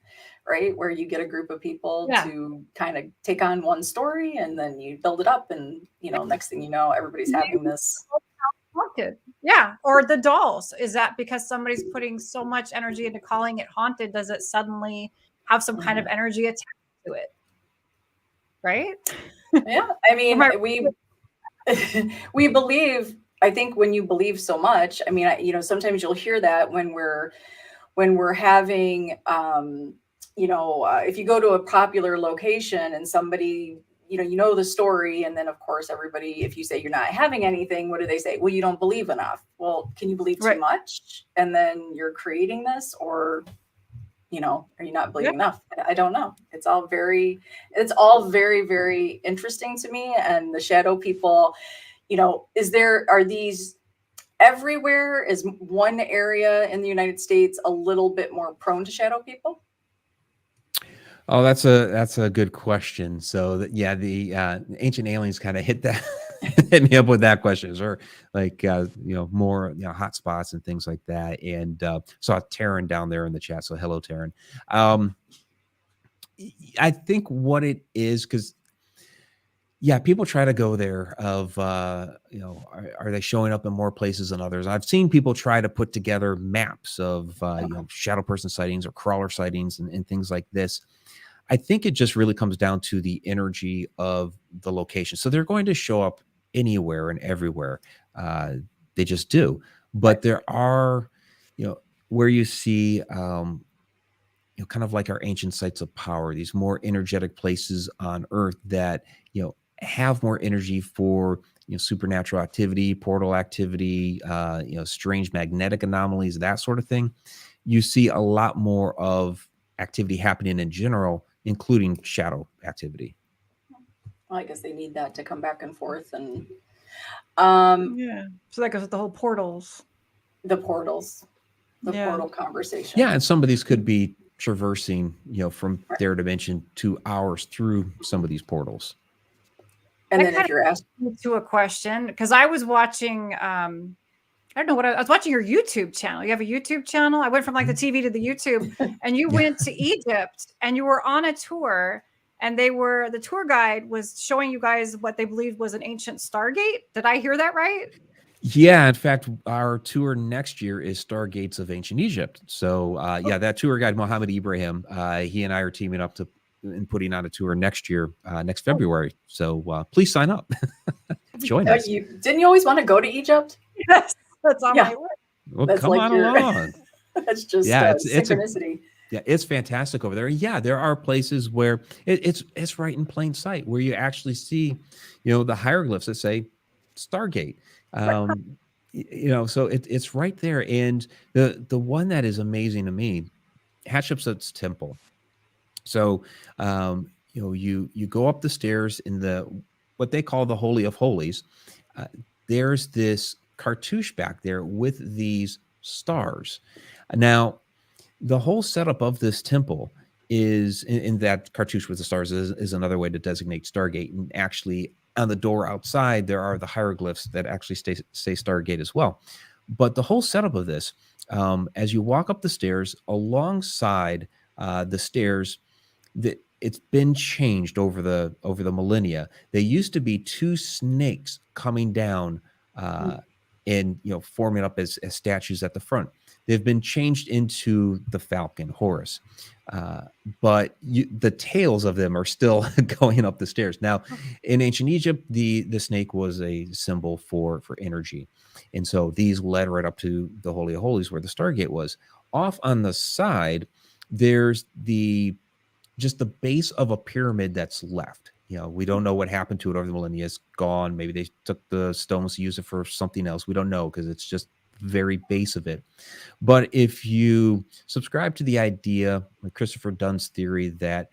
right? Where you get a group of people Yeah. to kind of take on one story and then you build it up. And, next thing you know, everybody's having this. Haunted. Yeah. Or the dolls. Is that because somebody's putting so much energy into calling it haunted? Does it suddenly have some kind of energy attached to it? Right? Yeah. I mean, we believe, I think when you believe so much, I mean, sometimes you'll hear that when we're having, if you go to a popular location and somebody, the story, and then of course everybody, if you say you're not having anything, what do they say? Well, you don't believe enough. Well, can you believe too much? And then you're creating this, or, are you not believing enough? I don't know. It's all very, very interesting to me. And the shadow people, are these everywhere? Is one area in the United States a little bit more prone to shadow people? Oh, that's a good question. So the Ancient Aliens kind of hit me up with that question, or like more hot spots and things like that. And saw Taryn down there in the chat. So hello, Taryn. I think what it is, because people try to go there of, are they showing up in more places than others? I've seen people try to put together maps of, shadow person sightings or crawler sightings and things like this. I think it just really comes down to the energy of the location. So they're going to show up anywhere and everywhere. They just do. But there are, where you see, kind of like our ancient sites of power, these more energetic places on Earth that, have more energy for supernatural activity, portal activity, strange magnetic anomalies, that sort of thing. You see a lot more of activity happening in general, including shadow activity. Well, I guess they need that to come back and forth, and so that goes with the whole portals. The portal conversation. Yeah, and some of these could be traversing, from their dimension to ours through some of these portals. And then if you're asking to a question, because I was watching, I don't know what I was watching your YouTube channel. You have a YouTube channel. I went from like the TV to the YouTube, and you went to Egypt and you were on a tour, and the tour guide was showing you guys what they believed was an ancient Stargate. Did I hear that right? Yeah, in fact, our tour next year is Stargates of Ancient Egypt. So that tour guide, Mohammed Ibrahim, he and I are teaming up and putting on a tour next year, next February. So please sign up. Join us. Didn't you always want to go to Egypt? Yes, that's on my list. Well, that's come on along. That's just synchronicity. It's fantastic over there. Yeah, there are places where it's right in plain sight, where you actually see, the hieroglyphs that say Stargate. So it's right there. And the one that is amazing to me, Hatshepsut's temple. So, you go up the stairs in what they call the Holy of Holies. There's this cartouche back there with these stars. Now, the whole setup of this temple is in that cartouche with the stars is another way to designate Stargate. And actually, on the door outside, there are the hieroglyphs that actually say Stargate as well. But the whole setup of this, as you walk up the stairs, alongside the stairs, it's been changed over the millennia. They used to be two snakes coming down and forming up as statues at the front. They've been changed into the falcon, Horus, but the tails of them are still going up the stairs. Now, in ancient Egypt, the snake was a symbol for energy, and so these led right up to the Holy of Holies, where the Stargate was. Off on the side, there's just the base of a pyramid that's left. We don't know what happened to it over the millennia. It's gone. Maybe they took the stones to use it for something else. We don't know, because it's just very base of it. But if you subscribe to the idea, like Christopher Dunn's theory, that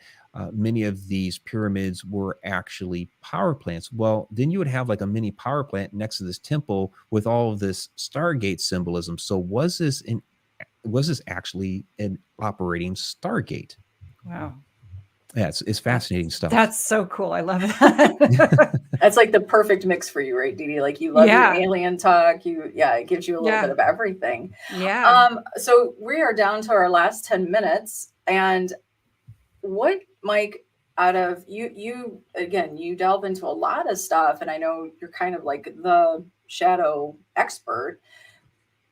many of these pyramids were actually power plants, well, then you would have like a mini power plant next to this temple with all of this Stargate symbolism. So was this actually an operating Stargate? Wow. Yeah, it's fascinating stuff. That's so cool. I love that. That's like the perfect mix for you, right, Dee Dee? Like you love your alien talk. It gives you a little bit of everything. Yeah. So we are down to our last 10 minutes. And what, Mike, out of you again, you delve into a lot of stuff, and I know you're kind of like the shadow expert.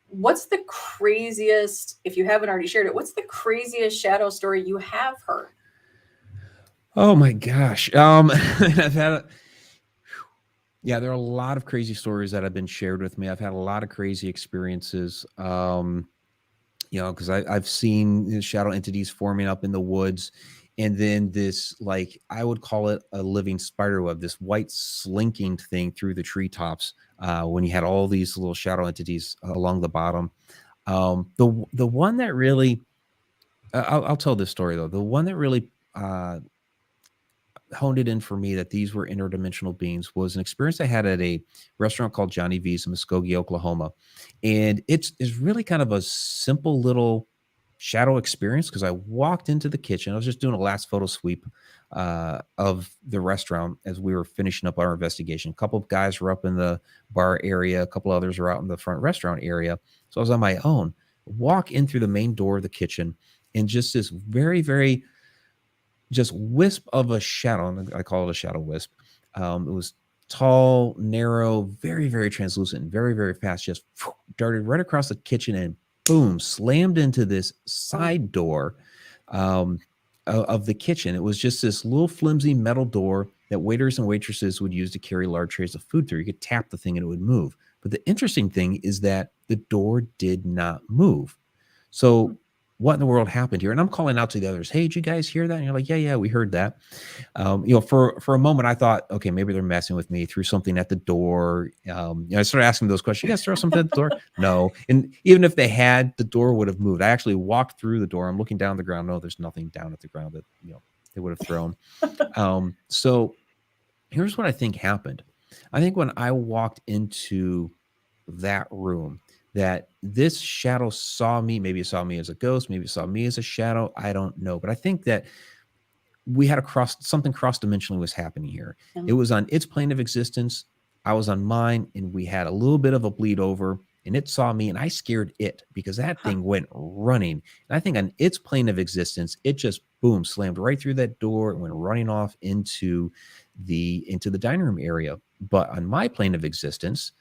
What's the craziest, if you haven't already shared it, what's the craziest shadow story you have heard? Oh my gosh. I've had there are a lot of crazy stories that have been shared with me. I've had a lot of crazy experiences. Because I've seen shadow entities forming up in the woods, and then this, like, I would call it a living spider web, this white slinking thing through the treetops when you had all these little shadow entities along the bottom. The one that really, I'll tell this story though. The one that really honed it in for me that these were interdimensional beings was an experience I had at a restaurant called Johnny V's in Muskogee, Oklahoma. And it's really kind of a simple little shadow experience, because I walked into the kitchen. I was just doing a last photo sweep of the restaurant as we were finishing up our investigation. A couple of guys were up in the bar area. A couple others were out in the front restaurant area. So I was on my own. Walk in through the main door of the kitchen, and just this very, very just wisp of a shadow. And I call it a shadow wisp. It was tall, narrow, very, very translucent, very, very fast, just darted right across the kitchen and boom, slammed into this side door of the kitchen. It was just this little flimsy metal door that waiters and waitresses would use to carry large trays of food through. You could tap the thing and it would move. But the interesting thing is that the door did not move. So what in the world happened here? And I'm calling out to the others, hey, did you guys hear that? And you're like, yeah, we heard that. For a moment, I thought, okay, maybe they're messing with me, threw something at the door. I started asking those questions. You guys throw something at the door? No. And even if they had, the door would have moved. I actually walked through the door. I'm looking down the ground. No, there's nothing down at the ground that they would have thrown. So here's what I think happened. I think when I walked into that room, that this shadow saw me. Maybe it saw me as a ghost. Maybe it saw me as a shadow. I don't know. But I think that we had something cross-dimensionally was happening here. It was on its plane of existence. I was on mine, and we had a little bit of a bleed over, and it saw me, and I scared it because that thing went running. And I think on its plane of existence, it just, boom, slammed right through that door and went running off into the dining room area. But on my plane of existence,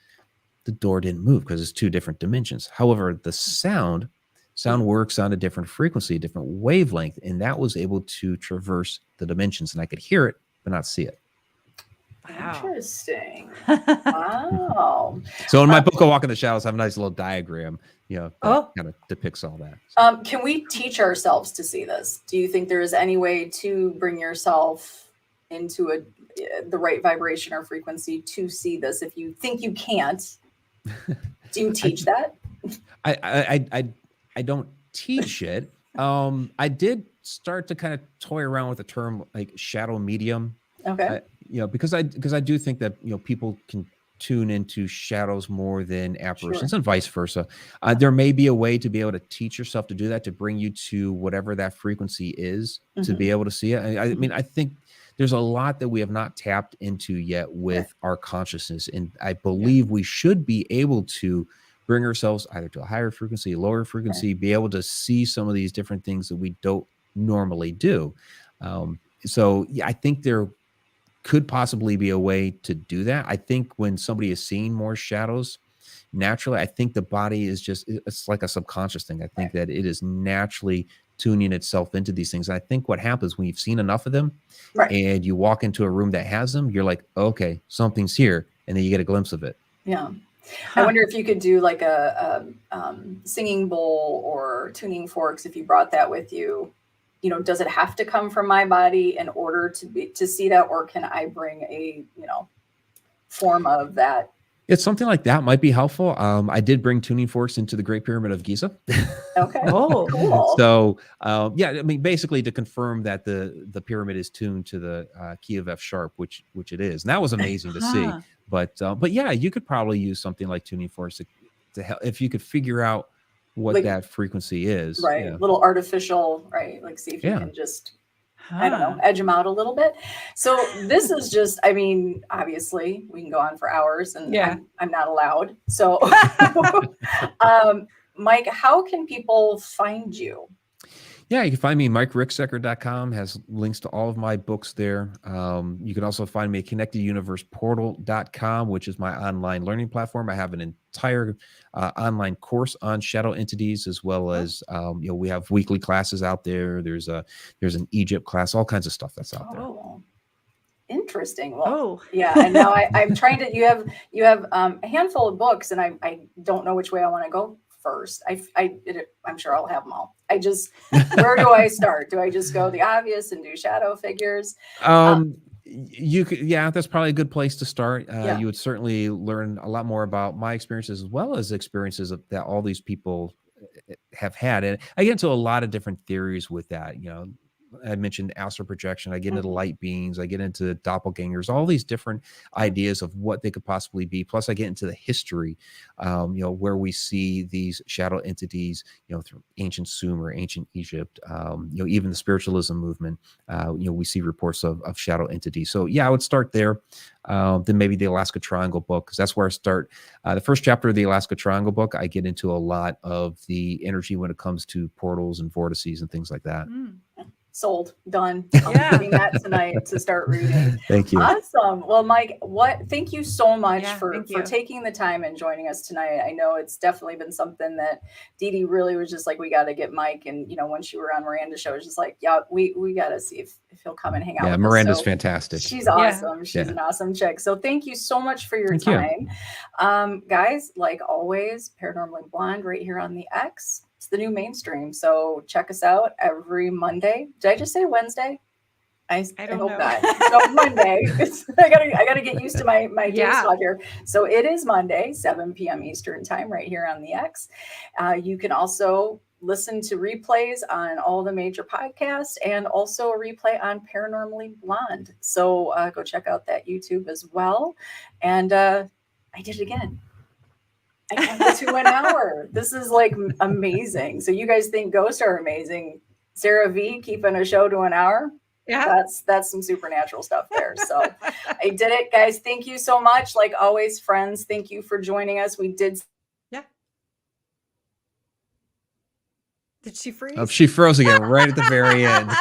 the door didn't move because it's two different dimensions. However, the sound works on a different frequency, a different wavelength, and that was able to traverse the dimensions, and I could hear it but not see it. Wow. Interesting. Wow. So in my book, A Walk in the Shadows, I have a nice little diagram, that kind of depicts all that. So. Can we teach ourselves to see this? Do you think there is any way to bring yourself into the right vibration or frequency to see this? If you think you can't, do you teach that? I don't teach it. I did start to kind of toy around with the term like shadow medium. Okay. Because I do think that people can tune into shadows more than apparitions, and vice versa. There may be a way to be able to teach yourself to do that, to bring you to whatever that frequency is, to be able to see it. I mean, I think there's a lot that we have not tapped into yet with our consciousness. And I believe we should be able to bring ourselves either to a higher frequency, a lower frequency, be able to see some of these different things that we don't normally do. So I think there could possibly be a way to do that. I think when somebody is seeing more shadows, naturally, I think the body is it's like a subconscious thing. I think that it is naturally tuning itself into these things. And I think what happens when you've seen enough of them and you walk into a room that has them, you're like, okay, something's here. And then you get a glimpse of it. Yeah. I wonder if you could do like a singing bowl or tuning forks, if you brought that with you. Does it have to come from my body in order to see that, or can I bring a form of that? It's something like that might be helpful. I did bring tuning forks into the Great Pyramid of Giza. Okay. Oh, Cool. So yeah, I mean, basically to confirm that the pyramid is tuned to the key of F sharp, which it is, and that was amazing to see. Huh. But yeah, you could probably use something like tuning forks to help if you could figure out what Like- that frequency is. Right. Yeah. Little artificial, right? Like see if you Yeah. can just, I don't know, Huh. edge them out a little bit. So this is just, I mean, obviously we can go on for hours and Yeah. I'm not allowed. So Mike, how can people find you? Yeah, you can find me MikeRicksecker.com, has links to all of my books there. You can also find me at ConnectedUniversePortal.com, which is my online learning platform. I have an entire online course on shadow entities, as well as we have weekly classes out there. There's an Egypt class, all kinds of stuff that's out there. Oh, interesting. Well, Oh, yeah. And now I'm trying to, you have a handful of books and I don't know which way I want to go first. I'm sure I'll have them all. Where do I start? Do I just go the obvious and do shadow figures? You could, yeah, that's probably a good place to start. Yeah. You would certainly learn a lot more about my experiences as well as experiences that all these people have had. And I get into a lot of different theories with that. I mentioned astral projection. I get into light beings. I get into doppelgangers, all these different ideas of what they could possibly be. Plus, I get into the history, where we see these shadow entities, through ancient Sumer, ancient Egypt, even the spiritualism movement. We see reports of shadow entities. So yeah, I would start there. Then maybe the Alaska Triangle book, because that's where I start. The first chapter of the Alaska Triangle book, I get into a lot of the energy when it comes to portals and vortices and things like that. Sold. Done. I'm Yeah. reading that tonight to start reading. Thank you. Awesome. Well, Mike, thank you so much Yeah, for thank you. taking the time and joining us tonight. I know it's definitely been something that Dee Dee really was just like, we got to get Mike. And, when you were on Miranda's show, it was just like, yeah, we got to see if he'll come and hang out Yeah, with Miranda's us. So fantastic. she's Yeah. awesome. She's Yeah. an awesome chick. So thank you so much for your Thank you. time. Guys, like always, Paranormally Blonde right here on the X. It's the new mainstream. So check us out every Monday. Did I just say Wednesday? I don't hope know. not. So Monday. I gotta get used to my day Yeah. slot here. So it is Monday, 7 p.m. Eastern time, right here on the X. You can also listen to replays on all the major podcasts and also a replay on Paranormally Blonde. So go check out that YouTube as well. And I did it again. I got to an hour. This is like amazing. So you guys think ghosts are amazing. Sarah V keeping a show to an hour. Yeah. That's some supernatural stuff there. So I did it, guys. Thank you so much. Like always, friends, thank you for joining us. We did. Did she freeze? Oh, she froze again right at the very end.